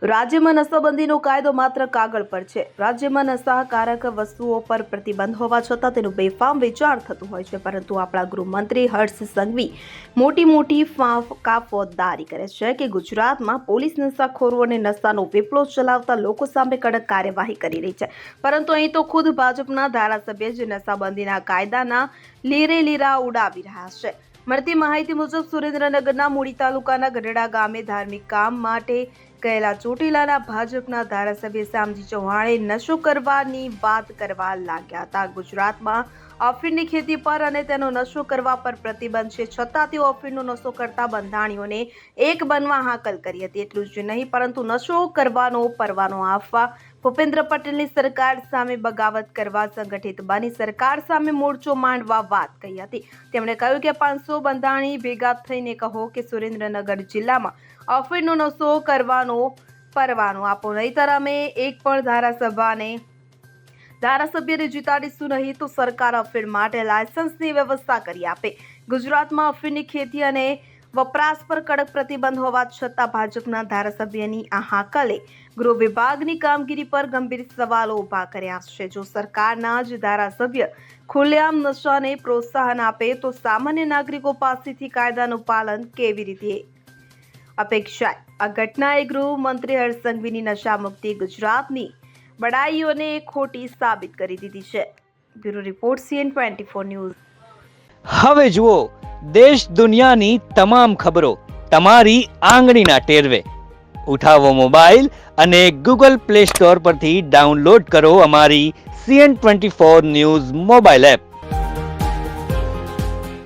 રાજ્યમાં નશાબંધીનો કાયદો માત્ર કાગળ પર છે। રાજ્યમાં નશાકારક વસ્તુઓ પર પ્રતિબંધ હોવા છતાં તેનું બેફામ વેચાણ થતું હોય છે, પરંતુ આપણા ગૃહમંત્રી હર્ષ સંઘવી મોટી કાફોદારી કરે છે કે ગુજરાતમાં પોલીસ નશાખોરો અને નશાનો વેપલો ચલાવતા લોકો સામે કડક કાર્યવાહી કરી રહી છે, પરંતુ અહીં તો ખુદ ભાજપના ધારાસભ્ય જ નશાબંધીના કાયદાના લીરેલીરા ઉડાવી રહ્યા છે। મળતી માહિતી મુજબ સુરેન્દ્રનગરના મૂળી તાલુકાના ગઢડા ગામે ધાર્મિક કામ માટે ગયેલા ચોટીલાના ભાજપના ધારાસભ્ય શ્યામજી ચૌહાણે નશો કરવાની વાત કરવા લાગ્યા હતા। ગુજરાતમાં અફીણની ખેતી પર અને તેનો નશો કરવા પર પ્રતિબંધ છે, છતાં તેઓ અફીણનો નશો કરતા બંધાણીઓને એક બનવા હાકલ કરી હતી। એટલું જ નહીં, પરંતુ નશો કરવાનો પરવાનો આપવા ભૂપેન્દ્ર પટેલની સરકાર સામે બગાવત કરવા સંગઠિત બની સરકાર સામે મોરચો માંડવા વાત કહી હતી। તેમણે કહ્યું કે 500 બંધાણી ભેગા થઈને કહો કે સુરેન્દ્રનગર જિલ્લામાં અફીણનો નશો કરવાનો પરવાનો આપો, નહીંતર અમે એક પણ ધારાસભ્યને જીતાડીશું નહીં તો સરકાર અફીણ માટે લાયસન્સની વ્યવસ્થા કરી આપે। ગુજરાતમાં અફીણની ખેતી અને વપરાશ પર કડક પ્રતિબંધ હોવા છતાં ભાજપના ધારાસભ્યની આ હાકલે ગૃહ વિભાગની કામગીરી પર ગંભીર સવાલો ઊભા કર્યા છે। જો સરકારના જ ધારાસભ્ય ખુલ્લેઆમ નશાને પ્રોત્સાહન આપે તો સામાન્ય નાગરિકો પાસેથી કાયદાનું પાલન કેવી રીતે અપેક્ષાય? આ ઘટનાએ ગૃહમંત્રી હર્ષ સંઘવીની નશામુક્તિ ગુજરાતની બડાઈઓને ખોટી સાબિત કરી દીધી છે। Bureau report CN24 news. હવે જુઓ દેશ દુનિયાની તમામ ખબરો તમારી આંગળીના ટેરવે। ઉઠાવો મોબાઈલ અને Google Play Store પરથી ડાઉનલોડ કરો અમારી CN24 ન્યૂઝ મોબાઈલ એપ।